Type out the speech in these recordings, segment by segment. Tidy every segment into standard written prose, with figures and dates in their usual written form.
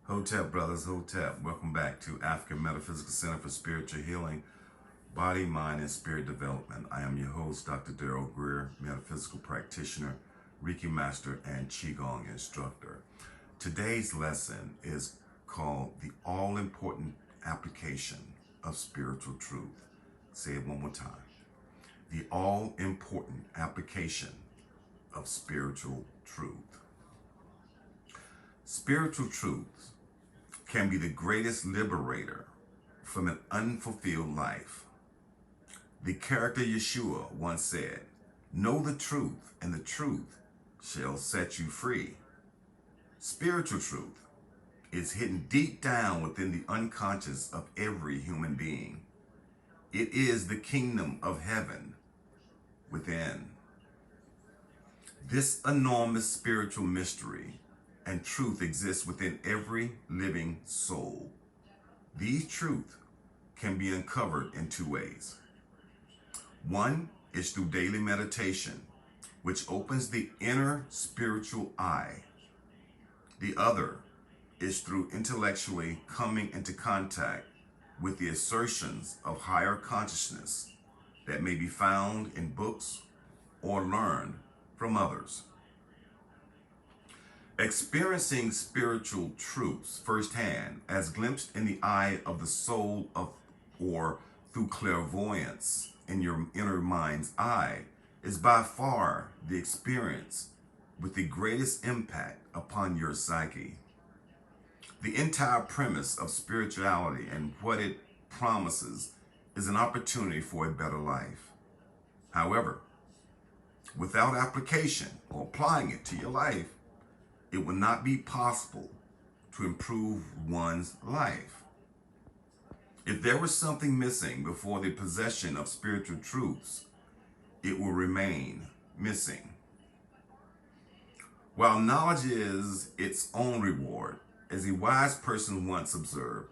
Hotep brothers, Hotep. Welcome back to African Metaphysical Center for Spiritual Healing, Body, Mind, and Spirit Development. I am your host, Dr. Darrell Greer, metaphysical practitioner, Reiki master, and Qigong instructor. Today's lesson is called The All-Important Application of Spiritual Truth. Say it one more time. The all-important application of spiritual truth. Spiritual truths can be the greatest liberator from an unfulfilled life. The character Yeshua once said, "Know the truth, and the truth shall set you free." Spiritual truth is hidden deep down within the unconscious of every human being. It is the kingdom of heaven within. This enormous spiritual mystery and truth exists within every living soul. These truths can be uncovered in two ways. One is through daily meditation, which opens the inner spiritual eye. The other is through intellectually coming into contact with the assertions of higher consciousness that may be found in books or learned from others. Experiencing spiritual truths firsthand, as glimpsed in the eye of the soul or through clairvoyance in your inner mind's eye, is by far the experience with the greatest impact upon your psyche. The entire premise of spirituality and what it promises is an opportunity for a better life. However, without application or applying it to your life, it will not be possible to improve one's life. If there was something missing before the possession of spiritual truths, it will remain missing. While knowledge is its own reward, as a wise person once observed,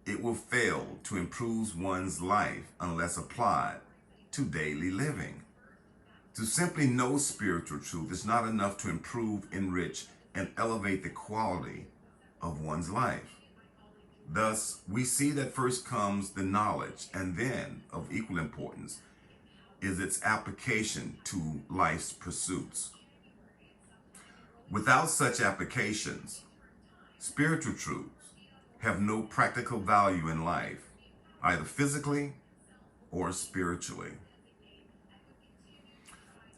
it will fail to improve one's life unless applied to daily living. To simply know spiritual truth is not enough to improve, enrich, and elevate the quality of one's life. Thus, we see that first comes the knowledge, and then, of equal importance, is its application to life's pursuits. Without such applications, spiritual truths have no practical value in life, either physically or spiritually.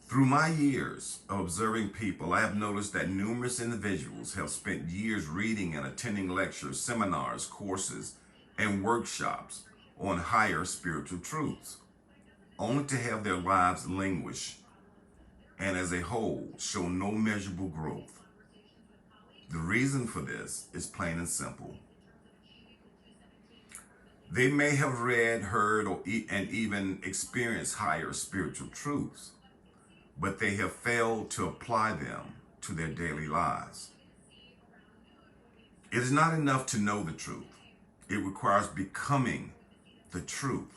Through my years of observing people, I have noticed that numerous individuals have spent years reading and attending lectures, seminars, courses, and workshops on higher spiritual truths, only to have their lives languish and as a whole show no measurable growth. The reason for this is plain and simple. They may have read, heard, and even experienced higher spiritual truths, but they have failed to apply them to their daily lives. It is not enough to know the truth. It requires becoming the truth.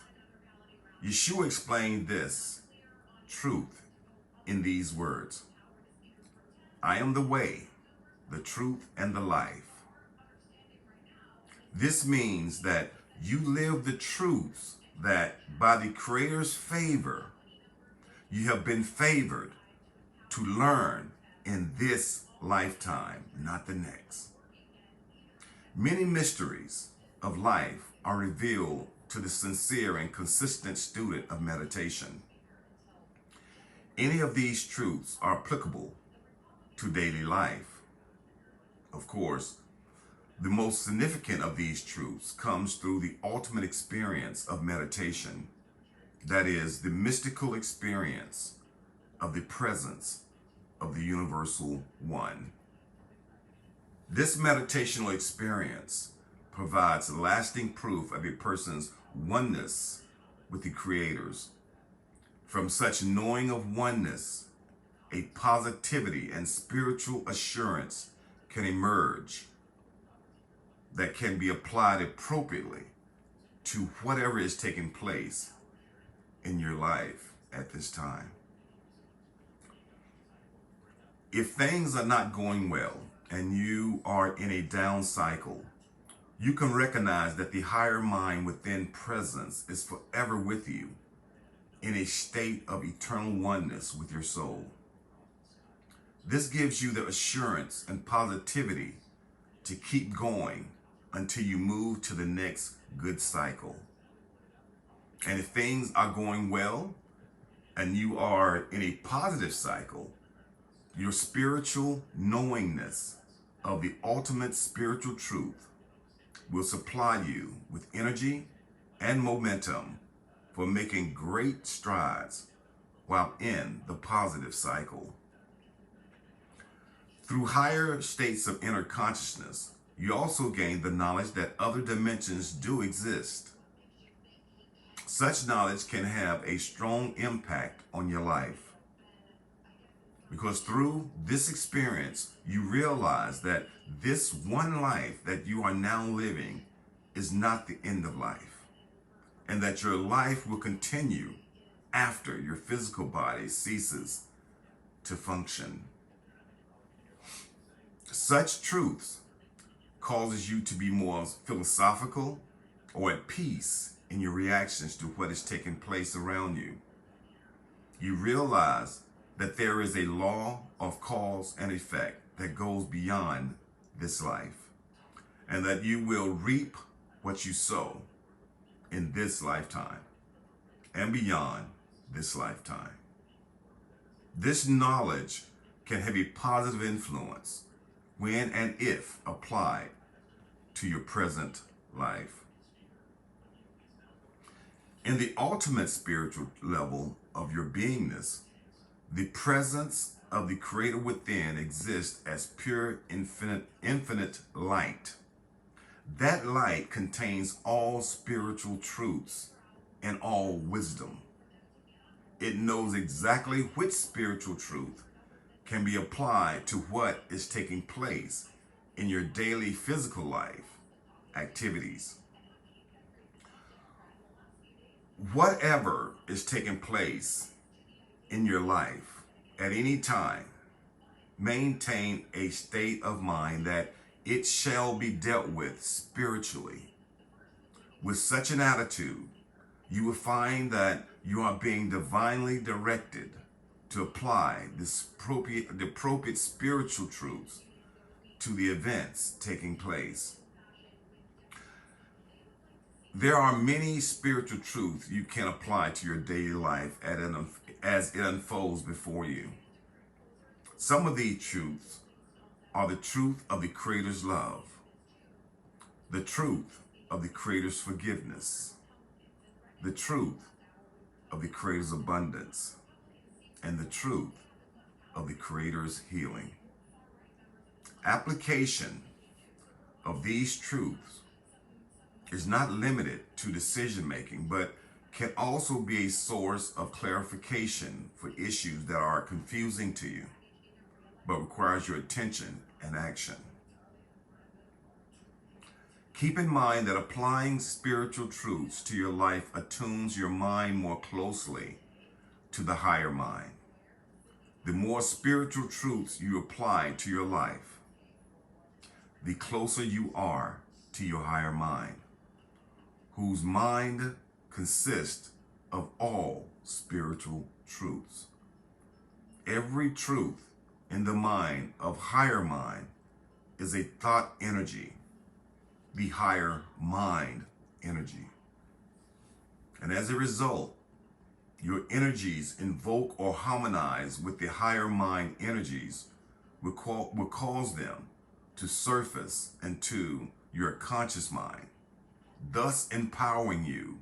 Yeshua explained this truth in these words: "I am the way, the truth, and the life." This means that you live the truths that by the Creator's favor, you have been favored to learn in this lifetime, not the next. Many mysteries of life are revealed to the sincere and consistent student of meditation. Any of these truths are applicable to daily life. Of course, the most significant of these truths comes through the ultimate experience of meditation. That is, the mystical experience of the presence of the Universal One. This meditational experience provides lasting proof of a person's oneness with the Creators. From such knowing of oneness, a positivity and spiritual assurance can emerge that can be applied appropriately to whatever is taking place in your life at this time. If things are not going well and you are in a down cycle, you can recognize that the higher mind within presence is forever with you in a state of eternal oneness with your soul. This gives you the assurance and positivity to keep going until you move to the next good cycle. And if things are going well and you are in a positive cycle, your spiritual knowingness of the ultimate spiritual truth will supply you with energy and momentum for making great strides while in the positive cycle. Through higher states of inner consciousness, you also gain the knowledge that other dimensions do exist. Such knowledge can have a strong impact on your life, because through this experience, you realize that this one life that you are now living is not the end of life, and that your life will continue after your physical body ceases to function. Such truths causes you to be more philosophical or at peace in your reactions to what is taking place around you. You realize that there is a law of cause and effect that goes beyond this life, and that you will reap what you sow in this lifetime and beyond this lifetime. This knowledge can have a positive influence when and if applied to your present life. In the ultimate spiritual level of your beingness, the presence of the Creator within exists as pure, infinite light. That light contains all spiritual truths and all wisdom. It knows exactly which spiritual truth can be applied to what is taking place in your daily physical life activities. Whatever is taking place in your life at any time, maintain a state of mind that it shall be dealt with spiritually. With such an attitude, you will find that you are being divinely directed to apply the appropriate spiritual truths to the events taking place. There are many spiritual truths you can apply to your daily life as it unfolds before you. Some of these truths are the truth of the Creator's love, the truth of the Creator's forgiveness, the truth of the Creator's abundance, and the truth of the Creator's healing. Application of these truths is not limited to decision making, but can also be a source of clarification for issues that are confusing to you, but requires your attention and action. Keep in mind that applying spiritual truths to your life attunes your mind more closely to the higher mind. The more spiritual truths you apply to your life, the closer you are to your higher mind, whose mind consists of all spiritual truths. Every truth in the mind of higher mind is a thought energy, the higher mind energy. And as a result, your energies invoke or harmonize with the higher mind energies will cause them to surface into your conscious mind, thus empowering you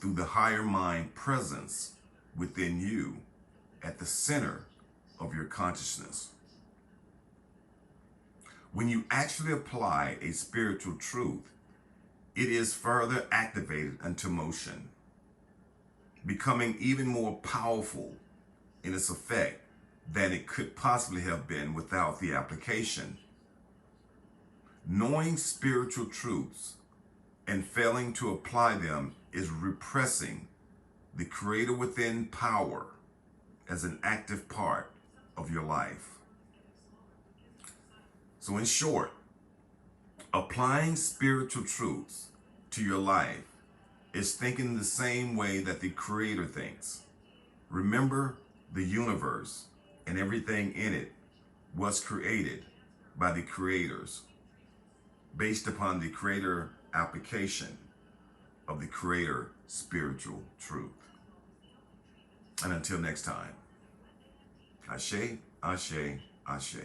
through the higher mind presence within you at the center of your consciousness. When you actually apply a spiritual truth, it is further activated into motion, becoming even more powerful in its effect than it could possibly have been without the application. Knowing spiritual truths and failing to apply them is repressing the Creator within power as an active part of your life. So in short, applying spiritual truths to your life is thinking the same way that the Creator thinks. Remember, the universe and everything in it was created by the creators based upon the Creator application of the Creator spiritual truth. And until next time, Ashe, Ashe, Ashe.